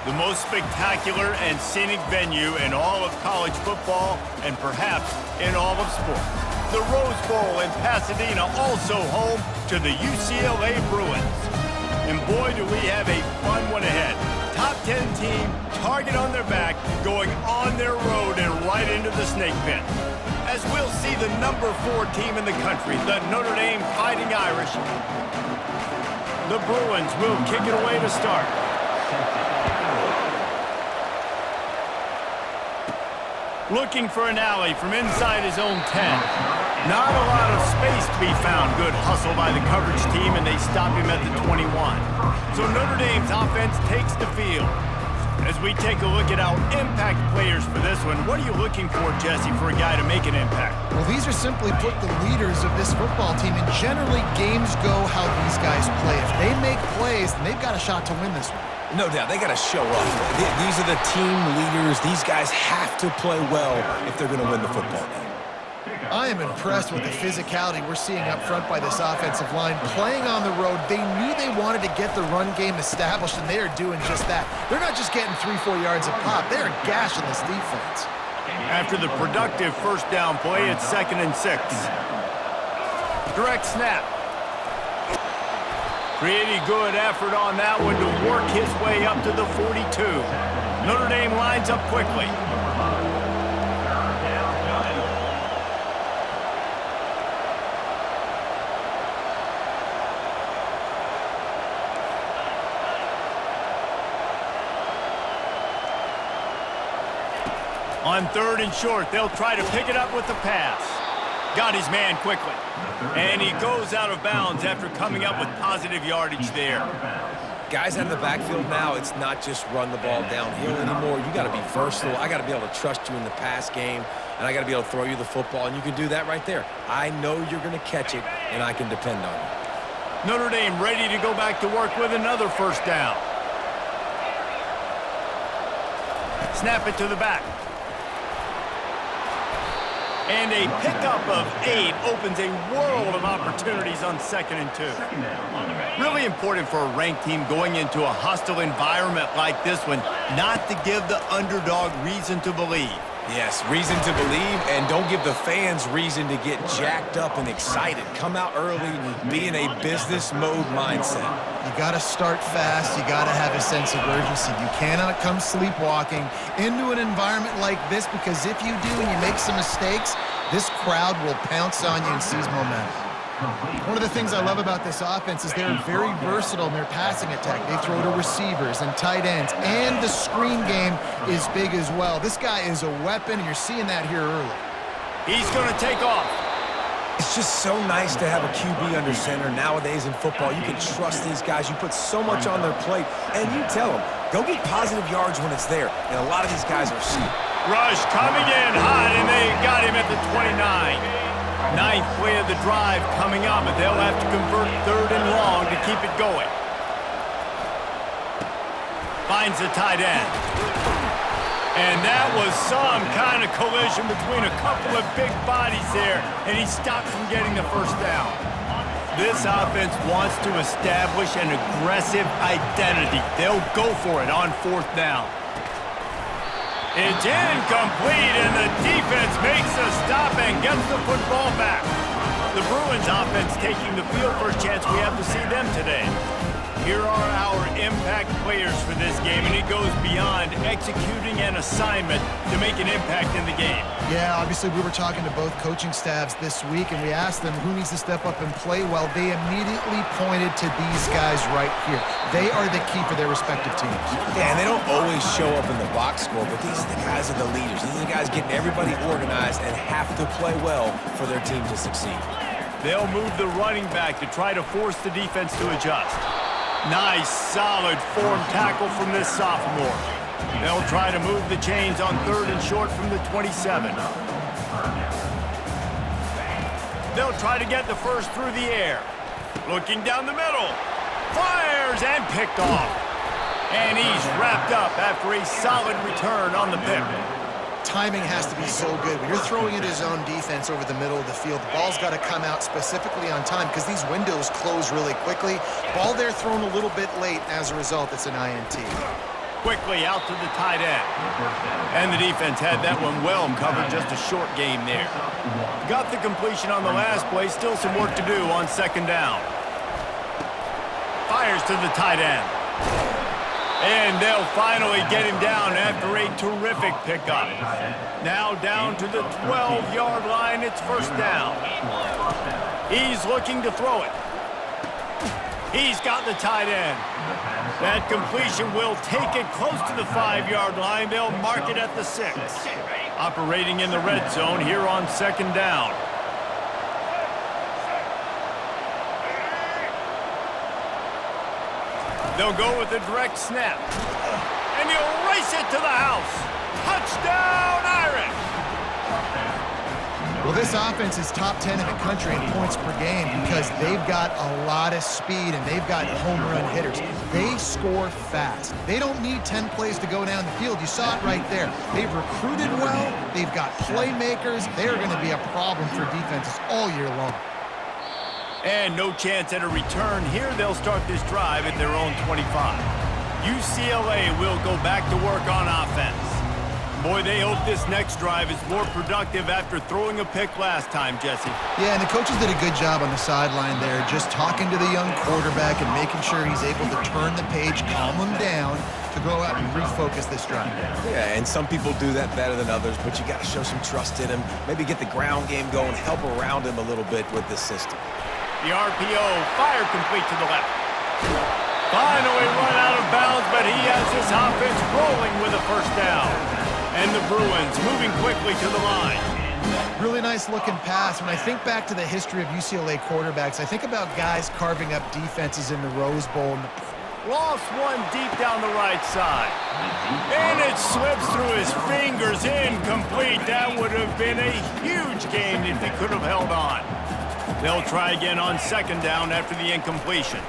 The most spectacular and scenic venue in all of college football and perhaps in all of sports. The Rose Bowl in Pasadena, also home to the UCLA Bruins. And boy, do we have a fun one ahead. Top 10 team, target on their back, going on their road and right into the snake pit. As we'll see the number 4 team in the country, the Notre Dame Fighting Irish. The Bruins will kick it away to start. Looking for an alley from inside his own 10. Not a lot of space to be found. Good hustle by the coverage team, and they stop him at the 21. So Notre Dame's offense takes the field. As we take a look at our impact players for this one, what are you looking for, Jesse, for a guy to make an impact? Well, these are simply put the leaders of this football team, and generally games go how these guys play. If they make plays, then they've got a shot to win this one. No doubt, they got to show up. These are the team leaders. These guys have to play well if they're going to win the football game. I am impressed with the physicality we're seeing up front by this offensive line. Playing on the road, they knew they wanted to get the run game established, and they are doing just that. They're not just getting 3-4 yards a pop. They are gashing this defense. After the productive first down play, it's 2nd and 6. Direct snap. Pretty good effort on that one to work his way up to the 42. Notre Dame lines up quickly. On 3rd and short, they'll try to pick it up with the pass. Got his man quickly. And he goes out of bounds after coming up with positive yardage there. Guys out of the backfield now, it's not just run the ball downhill anymore. You got to be versatile. I got to be able to trust you in the pass game, and I got to be able to throw you the football, and you can do that right there. I know you're going to catch it, and I can depend on you. Notre Dame ready to go back to work with another first down. Snap it to the back. And a pickup of 8 opens a world of opportunities on 2nd and 2. Really important for a ranked team going into a hostile environment like this one, not to give the underdog reason to believe. Yes, reason to believe, and don't give the fans reason to get jacked up and excited. Come out early, be in a business mode mindset. You got to start fast. You got to have a sense of urgency. You cannot come sleepwalking into an environment like this, because if you do and you make some mistakes, this crowd will pounce on you and seize momentum. One of the things I love about this offense is they're very versatile in their passing attack. They throw to receivers and tight ends, and the screen game is big as well. This guy is a weapon, and you're seeing that here early. He's going to take off. It's just so nice to have a QB under center nowadays in football. You can trust these guys. You put so much on their plate, and you tell them, go get positive yards when it's there. And a lot of these guys are seeing. Rush coming in hot, and they got him at the 29. 9th play of the drive coming up, but they'll have to convert 3rd and long to keep it going. Finds the tight end. And that was some kind of collision between a couple of big bodies there, and he stopped from getting the first down. This offense wants to establish an aggressive identity. They'll go for it on 4th down. It's incomplete, and the defense makes a stop and gets the football back. The Bruins offense taking the field for a chance. We have to see them today. Here are our impact players for this game, and it goes beyond executing an assignment to make an impact in the game. Yeah, obviously we were talking to both coaching staffs this week, and we asked them who needs to step up and play well. They immediately pointed to these guys right here. They are the key for their respective teams. Yeah, and they don't always show up in the box score, but these are the guys that are the leaders. These are the guys getting everybody organized and have to play well for their team to succeed. They'll move the running back to try to force the defense to adjust. Nice, solid form tackle from this sophomore. They'll try to move the chains on 3rd and short from the 27. They'll try to get the first through the air. Looking down the middle. Fires and picked off. And he's wrapped up after a solid return on the pick. Timing has to be so good. When you're throwing at his own defense over the middle of the field, the ball's got to come out specifically on time because these windows close really quickly. Ball there thrown a little bit late. As a result, it's an INT. Quickly out to the tight end. And the defense had that one well covered, just a short game there. Got the completion on the last play, still some work to do on second down. Fires to the tight end. And they'll finally get him down after a terrific pickup. Now down to the 12-yard line, it's first down. He's looking to throw it. He's got the tight end. That completion will take it close to the 5-yard line. They'll mark it at the 6. Operating in the red zone here on second down. They'll go with a direct snap. And he'll race it to the house. Touchdown, Irish! Well, this offense is top 10 in the country in points per game because they've got a lot of speed and they've got home run hitters. They score fast. They don't need 10 plays to go down the field. You saw it right there. They've recruited well. They've got playmakers. They're going to be a problem for defenses all year long. And no chance at a return here. They'll start this drive at their own 25. UCLA will go back to work on offense. Boy, they hope this next drive is more productive after throwing a pick last time, Jesse. Yeah, and the coaches did a good job on the sideline there, just talking to the young quarterback and making sure he's able to turn the page, calm him down, to go out and refocus this drive. Yeah, and some people do that better than others, but you got to show some trust in him. Maybe get the ground game going, help around him a little bit with this system. The RPO, fire complete to the left. Finally run out of bounds, but he has his offense rolling with a first down. And the Bruins moving quickly to the line. Really nice looking pass. When I think back to the history of UCLA quarterbacks, I think about guys carving up defenses in the Rose Bowl. Lost one deep down the right side. And it slips through his fingers, incomplete. That would have been a huge game if he could have held on. They'll try again on second down after the incompletion.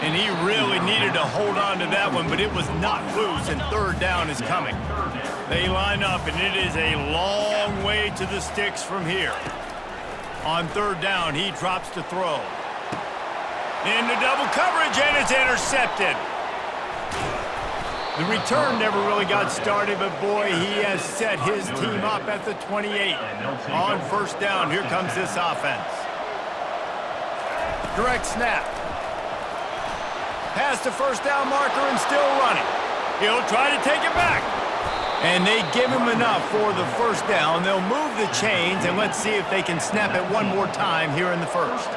And he really needed to hold on to that one, but it was not loose, and third down is coming. They line up, and it is a long way to the sticks from here. On third down, he drops to throw. Into double coverage, and it's intercepted. The return never really got started, but boy, he has set his team up at the 28. On first down, here comes this offense. Direct snap. Past the first down marker and still running. He'll try to take it back. And they give him enough for the first down. They'll move the chains, and let's see if they can snap it one more time here in the first.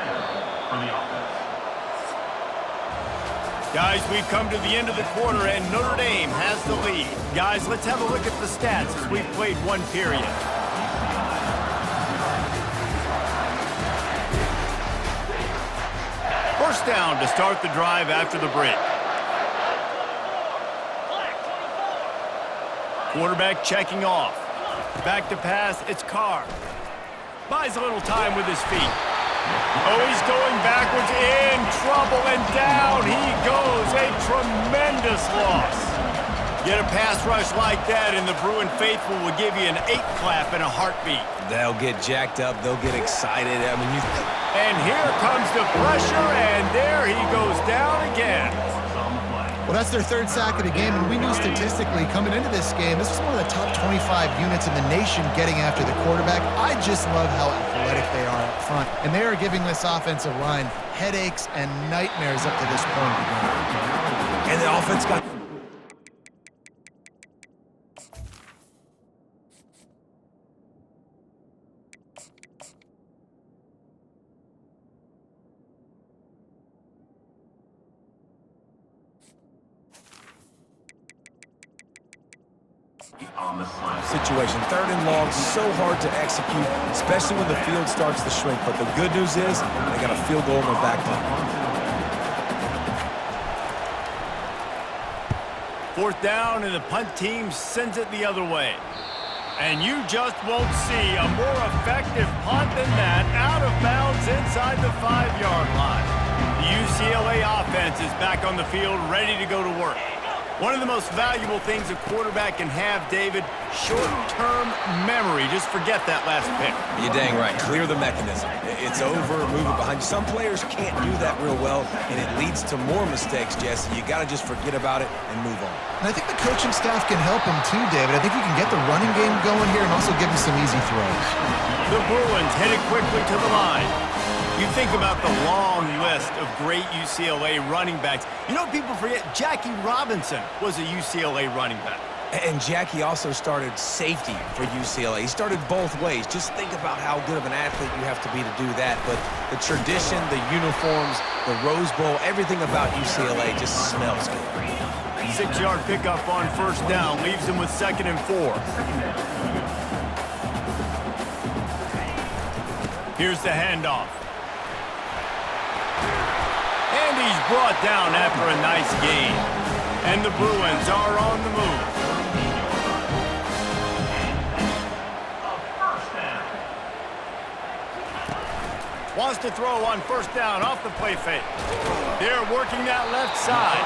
Guys, we've come to the end of the quarter, and Notre Dame has the lead. Guys, let's have a look at the stats as we've played one period. First down to start the drive after the break. Quarterback checking off. Back to pass, it's Carr. Buys a little time with his feet. Oh, he's going backwards, in trouble, and down he goes. A tremendous loss. Get a pass rush like that, and the Bruin faithful will give you an 8 clap in a heartbeat. They'll get jacked up. They'll get excited. I mean, And here comes the pressure, and there he goes down again. Well, that's their third sack of the game, and we knew statistically coming into this game, this was one of the top 25 units in the nation getting after the quarterback. I just love how athletic they are up front, and they are giving this offensive line headaches and nightmares up to this point of the game. and the offense got... situation. Third and long, so hard to execute, especially when the field starts to shrink. But the good news is they got a field goal in their back pocket. Fourth down, and the punt team sends it the other way. And you just won't see a more effective punt than that, out of bounds inside the 5-yard line. The UCLA offense is back on the field, ready to go to work. One of the most valuable things a quarterback can have, David, short-term memory. Just forget that last pick. You're dang right. Clear the mechanism. It's over, move it behind you. Some players can't do that real well, and it leads to more mistakes, Jesse. You got to just forget about it and move on. And I think the coaching staff can help him too, David. I think you can get the running game going here and also give him some easy throws. The Bruins headed quickly to the line. You think about the long list of great UCLA running backs. You know what people forget? Jackie Robinson was a UCLA running back. And Jackie also started safety for UCLA. He started both ways. Just think about how good of an athlete you have to be to do that. But the tradition, the uniforms, the Rose Bowl, everything about UCLA just smells good. 6-yard pickup on first down leaves him with 2nd and 4. Here's the handoff. And he's brought down after a nice gain. And the Bruins are on the move. Wants to throw on first down off the play fake. They're working that left side.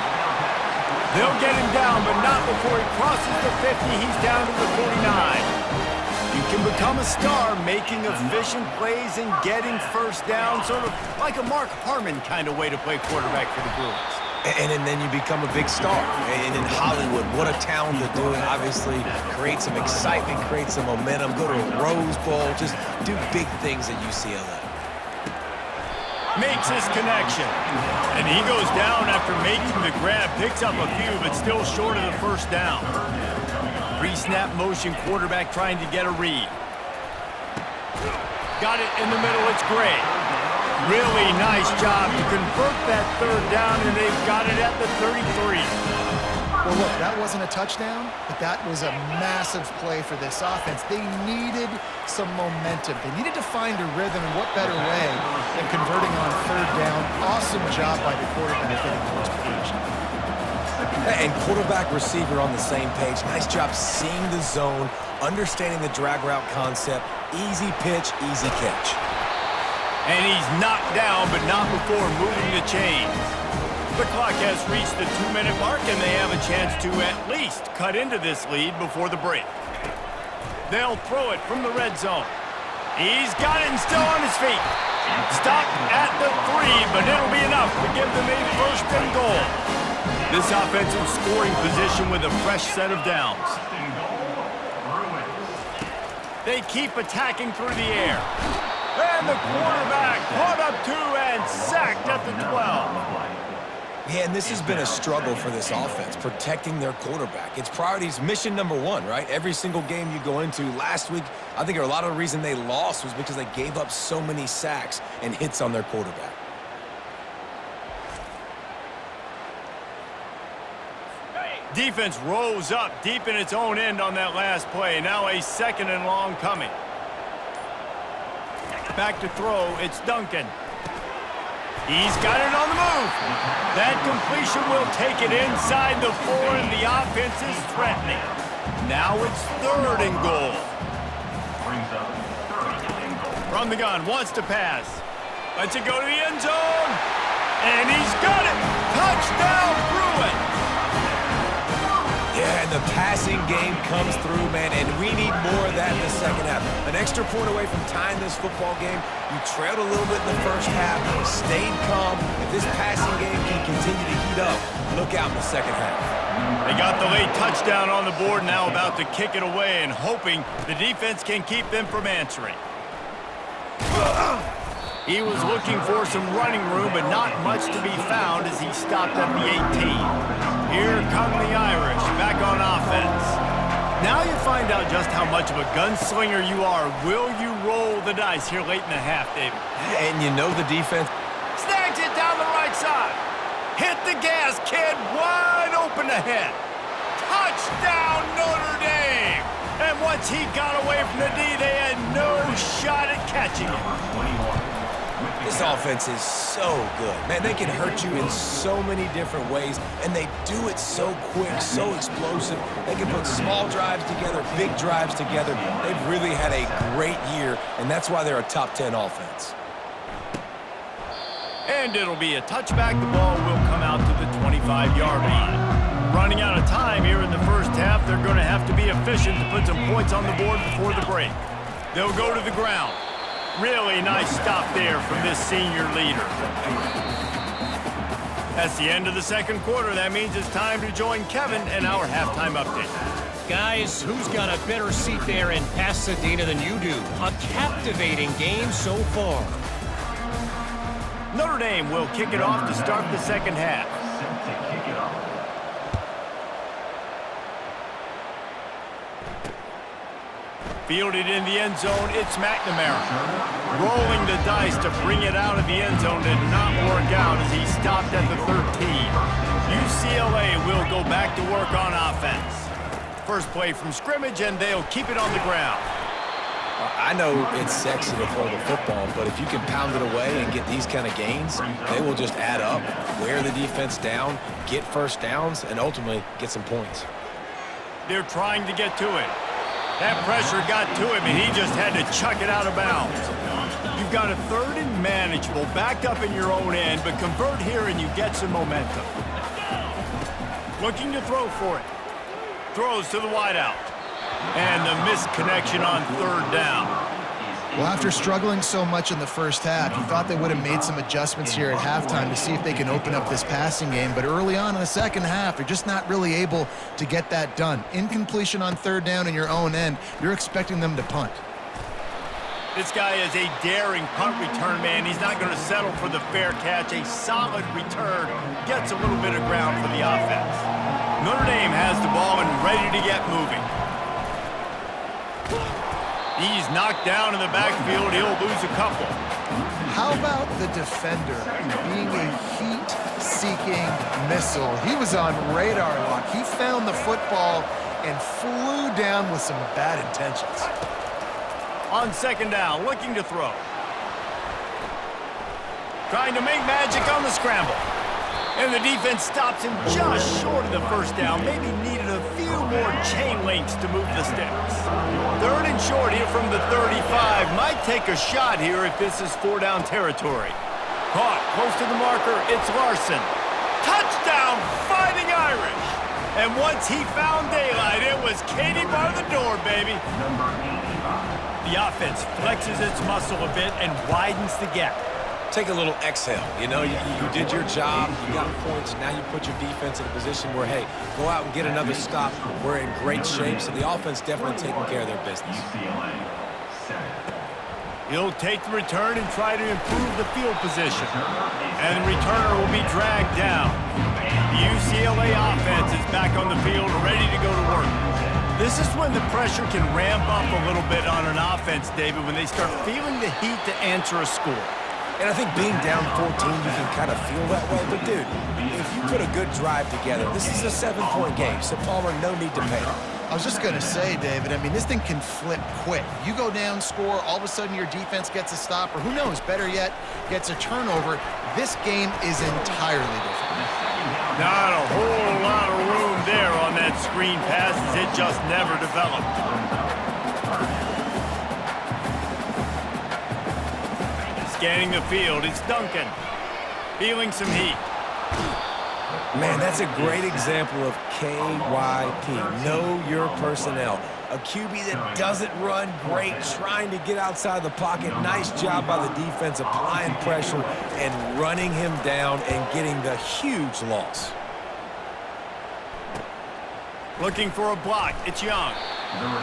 They'll get him down, but not before he crosses the 50. He's down to the 49. You can become a star making efficient plays and getting first down, sort of like a Mark Harmon kind of way to play quarterback for the Bruins. And then you become a big star. And in Hollywood, what a town to do it. Obviously, create some excitement, create some momentum, go to a Rose Bowl, just do big things at UCLA. Makes his connection. And he goes down after making the grab, picks up a few, but still short of the first down. Pre-snap motion quarterback trying to get a read. Got it in the middle, it's great. Really nice job to convert that third down, and they've got it at the 33. Well, look, that wasn't a touchdown, but that was a massive play for this offense. They needed some momentum. They needed to find a rhythm, and what better way than converting on third down. Awesome job by the quarterback getting towards progression. And quarterback receiver on the same page. Nice job seeing the zone, understanding the drag route concept. Easy pitch, easy catch. And he's knocked down, but not before moving the chains. The clock has reached the 2-minute mark, and they have a chance to at least cut into this lead before the break. They'll throw it from the red zone. He's got it and still on his feet. Stopped at the 3, but it'll be enough to give them a 1st and goal. This offensive scoring position with a fresh set of downs. They keep attacking through the air. And the quarterback caught up 2 and sacked at the 12. Yeah, and this has been a struggle for this offense, protecting their quarterback. It's priorities, mission number 1, right? Every single game you go into. Last week, I think a lot of the reason they lost was because they gave up so many sacks and hits on their quarterback. Defense rose up deep in its own end on that last play. Now a 2nd and long coming. Back to throw, it's Duncan. He's got it on the move. That completion will take it inside the 4, and the offense is threatening. Now it's 3rd and goal. From the gun, wants to pass. Lets it go to the end zone. And he's got it. Touchdown, Bruins. Yeah, and the passing game comes through, man, and we need more of that in the second half. An extra point away from tying this football game. You trailed a little bit in the first half, stayed calm. If this passing game can continue to heat up, look out in the second half. They got the late touchdown on the board, now about to kick it away and hoping the defense can keep them from answering. He was looking for some running room, but not much to be found as he stopped at the 18. Here come the Irish, back on offense. Now you find out just how much of a gunslinger you are. Will you roll the dice here late in the half, David? And you know the defense. Snags it down the right side. Hit the gas, kid. Wide open ahead. Touchdown, Notre Dame. And once he got away from the D, they had no shot at catching him. This offense is so good. Man, they can hurt you in so many different ways, and they do it so quick, so explosive. They can put small drives together, big drives together. They've really had a great year, and that's why they're a top 10 offense. And it'll be a touchback. The ball will come out to the 25-yard line. running out of time here in the first half. They're going to have to be efficient to put some points on the board before the break. They'll go to the ground. Really nice stop there from this senior leader. That's the end of the second quarter. That means it's time to join Kevin in our halftime update. Guys, who's got a better seat there in Pasadena than you do? A captivating game so far. Notre Dame will kick it off to start the second half. Fielded in the end zone, it's McNamara. Rolling the dice to bring it out of the end zone did not work out as he stopped at the 13. UCLA will go back to work on offense. First play from scrimmage, and they'll keep it on the ground. I know it's sexy to throw the football, but if you can pound it away and get these kind of gains, they will just add up, wear the defense down, get first downs, and ultimately get some points. They're trying to get to it. That pressure got to him, and he just had to chuck it out of bounds. You've got a third and manageable, backed up in your own end, but convert here and you get some momentum. Looking to throw for it. Throws to the wideout. And the missed connection on third down. Well, after struggling so much in the first half, you thought they would have made some adjustments here at halftime to see if they can open up this passing game. But early on in the second half, they're just not really able to get that done. Incompletion on third down in your own end, you're expecting them to punt. This guy is a daring punt return man. He's not going to settle for the fair catch. A solid return gets a little bit of ground for the offense. Notre Dame has the ball and ready to get moving. He's knocked down in the backfield. He'll lose a couple. How about the defender being a heat-seeking missile? He was on radar lock. He found the football and flew down with some bad intentions. On second down, looking to throw. Trying to make magic on the scramble. And the defense stops him just short of the first down. Maybe needed a few more chain links to move the sticks. Third and short here from the 35. Might take a shot here if this is four-down territory. Caught close to the marker. It's Larson. Touchdown, Fighting Irish. And once he found daylight, it was Katie bar the door, baby. The offense flexes its muscle a bit and widens the gap. Take a little exhale. You know, you did your job, you got points, now you put your defense in a position where, hey, go out and get another stop. We're in great shape, so the offense definitely taking care of their business. He'll take the return and try to improve the field position. And the returner will be dragged down. The UCLA offense is back on the field, ready to go to work. This is when the pressure can ramp up a little bit on an offense, David, when they start feeling the heat to answer a score. And I think being down 14, you can kind of feel that way. But, dude, if you put a good drive together, this is a 7-point game. So, Palmer, no need to panic. I was just going to say, David, I mean, this thing can flip quick. You go down, score, all of a sudden your defense gets a stop, or who knows, better yet, gets a turnover. This game is entirely different. Not a whole lot of room there on that screen pass as it just never developed. Scanning the field, it's Duncan. Feeling some heat. Man, that's a great example of KYP. Know your personnel. A QB that doesn't run great, trying to get outside the pocket. Nice job by the defense applying pressure and running him down and getting the huge loss. Looking for a block, it's Young.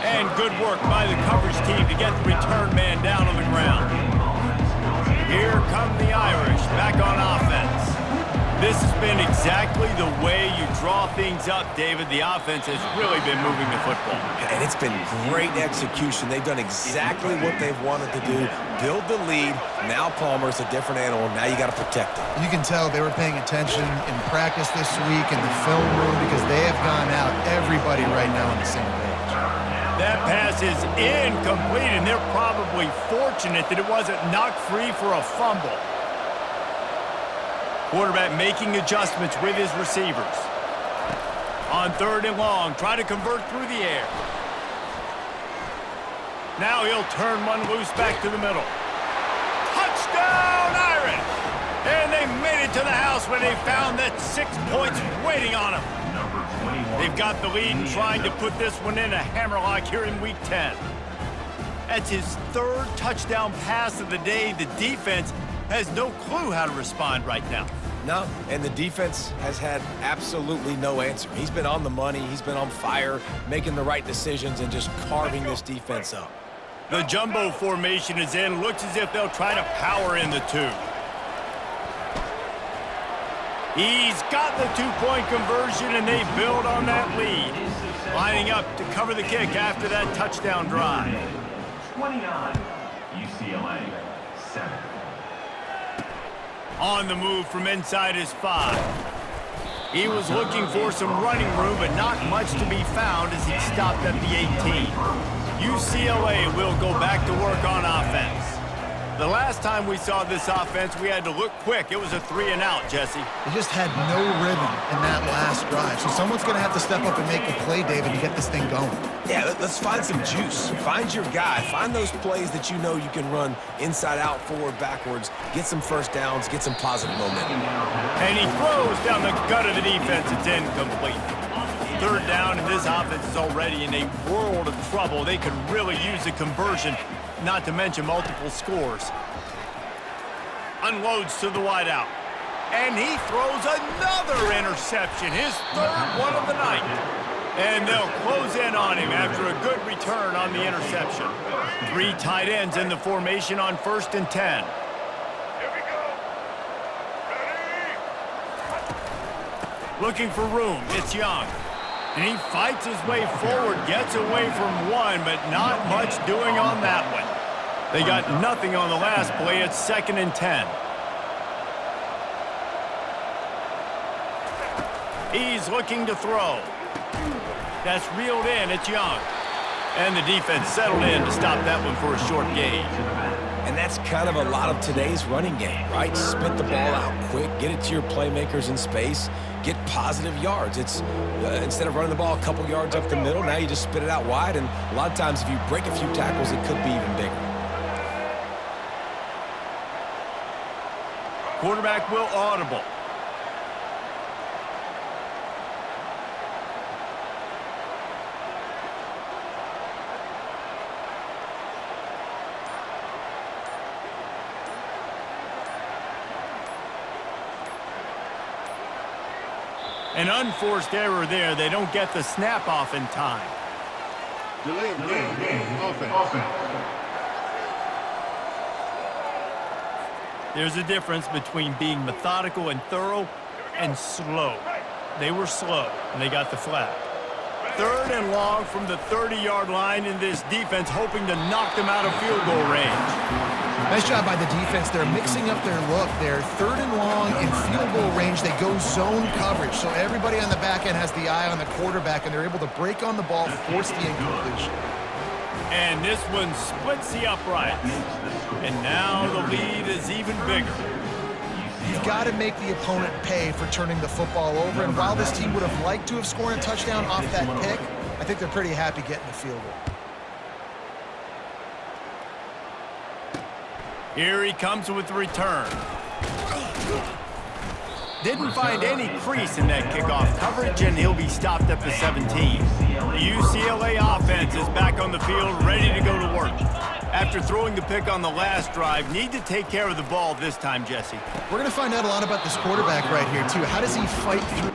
And good work by the coverage team to get the return man down on the ground. Here come the Irish, back on offense. This has been exactly the way you draw things up, David. The offense has really been moving the football. And it's been great execution. They've done exactly what they've wanted to do. Build the lead. Now Palmer's a different animal. Now you got to protect him. You can tell they were paying attention in practice this week in the film room because they have gone out, everybody right now on the same page. That pass is incomplete, and they're probably fortunate that it wasn't knocked free for a fumble. Quarterback making adjustments with his receivers. On third and long, try to convert through the air. Now he'll turn one loose back to the middle. Touchdown, Irish! And they made it to the house where they found that 6 points waiting on them. They've got the lead and trying to put this one in a hammerlock here in Week 10. That's his third touchdown pass of the day. The defense has no clue how to respond right now. No, and the defense has had absolutely no answer. He's been on the money. He's been on fire, making the right decisions and just carving this defense up. The jumbo formation is in. Looks as if they'll try to power in the two. He's got the two-point conversion, and they build on that lead. Lining up to cover the kick after that touchdown drive. 29, UCLA, 7. On the move from inside his 5. He was looking for some running room, but not much to be found as he stopped at the 18. UCLA will go back to work on offense. The last time we saw this offense, we had to look quick. It was a 3-and-out, Jesse. They just had no rhythm in that last drive. So someone's going to have to step up and make a play, David, to get this thing going. Yeah, let's find some juice. Find your guy. Find those plays that you know you can run inside out, forward, backwards. Get some first downs. Get some positive momentum. And he throws down the gut of the defense. It's incomplete. Third down, and this offense is already in a world of trouble. They could really use a conversion, not to mention multiple scores. Unloads to the wideout. And he throws another interception, his third one of the night. And they'll close in on him after a good return on the interception. 3 tight ends in the formation on 1st and 10. Looking for room, it's Young. And he fights his way forward, gets away from one, but not much doing on that one. They got nothing on the last play. It's 2nd and 10. He's looking to throw. That's reeled in. It's Young. And the defense settled in to stop that one for a short gain. And that's kind of a lot of today's running game, right? Spit the ball out quick, get it to your playmakers in space, get positive yards. It's instead of running the ball a couple yards up the middle, now you just spit it out wide, and a lot of times if you break a few tackles, it could be even bigger. Quarterback will audible. An unforced error there. They don't get the snap off in time. Delay of game, offense. There's a difference between being methodical and thorough and slow. They were slow, and they got the flag. 3rd and long from the 30-yard line, in this defense hoping to knock them out of field goal range. Nice job by the defense. They're mixing up their look. They're 3rd and long in field goal range. They go zone coverage. So everybody on the back end has the eye on the quarterback, and they're able to break on the ball, force the incompletion. And this one splits the uprights. And now the lead is even bigger. You've got to make the opponent pay for turning the football over. And while this team would have liked to have scored a touchdown off that pick, I think they're pretty happy getting the field goal. Here he comes with the return. Didn't find any crease in that kickoff coverage, and he'll be stopped at the 17. The UCLA offense is back on the field, ready to go to work. After throwing the pick on the last drive, need to take care of the ball this time, Jesse. We're going to find out a lot about this quarterback right here, too. How does he fight through?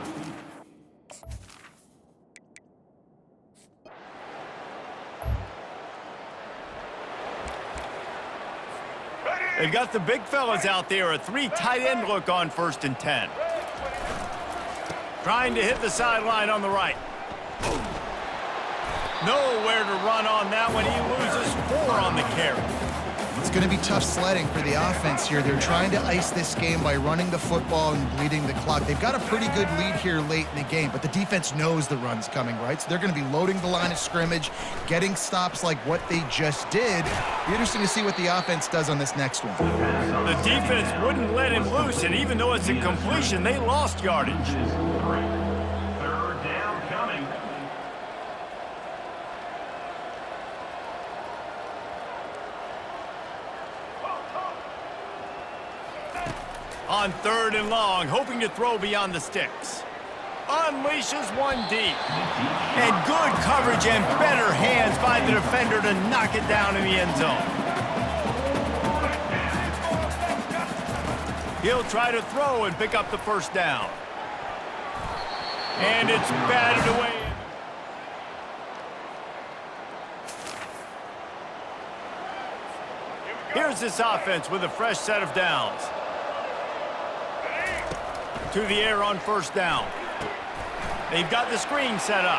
They've got the big fellas out there, a 3 tight end look on 1st and 10. Trying to hit the sideline on the right. Nowhere to run on that one. He loses 4 on the carry. It's going to be tough sledding for the offense here. They're trying to ice this game by running the football and bleeding the clock. They've got a pretty good lead here late in the game, but the defense knows the run's coming, right? So they're going to be loading the line of scrimmage, getting stops like what they just did. Be interesting to see what the offense does on this next one. The defense wouldn't let him loose, and even though it's a completion, they lost yardage. 3rd down coming. On 3rd and long, hoping to throw beyond the sticks. Unleashes one deep. And good coverage and better hands by the defender to knock it down in the end zone. He'll try to throw and pick up the first down. And it's batted away. Here's this offense with a fresh set of downs. To the air on 1st down. They've got the screen set up.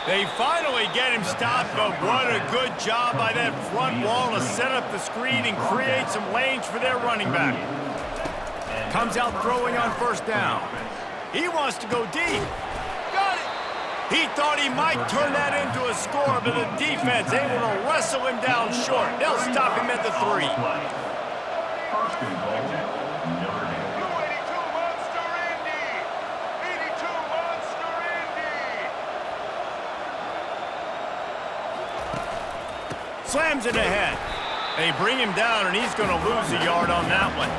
They finally get him stopped, but what a good job by that front wall to set up the screen and create some lanes for their running back. Comes out throwing on 1st down. He wants to go deep. Got it. He thought he might turn that into a score, but the defense able to wrestle him down short. They'll stop him at the 3. First and goal, Notre Dame. Slams it ahead. They bring him down, and he's going to lose a yard on that one.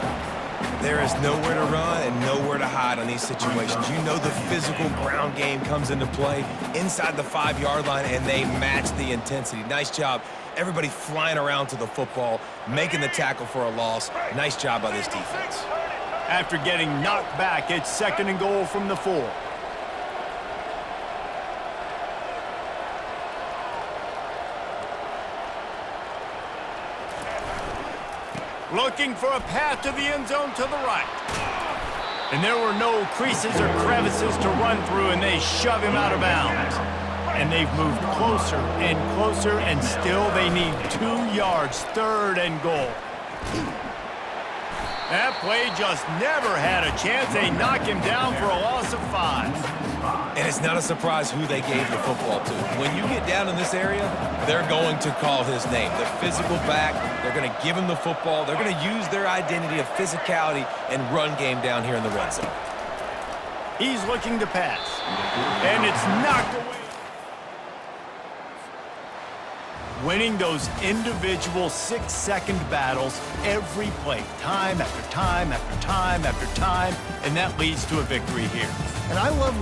There is nowhere to run and nowhere to hide on these situations. You know the physical ground game comes into play inside the 5-yard line, and they match the intensity. Nice job. Everybody flying around to the football, making the tackle for a loss. Nice job by this defense. After getting knocked back, it's 2nd and goal from the 4. Looking for a path to the end zone to the right. And there were no creases or crevices to run through, and they shove him out of bounds. And they've moved closer and closer, and still they need 2 yards, 3rd and goal. That play just never had a chance. They knock him down for a loss of 5. And it's not a surprise who they gave the football to. When you get down in this area, they're going to call his name. The physical back, they're going to give him the football. They're going to use their identity of physicality and run game down here in the red zone. He's looking to pass. And it's knocked away. Winning those individual 6-second battles every play, time after time after time after time, and that leads to a victory here. And I love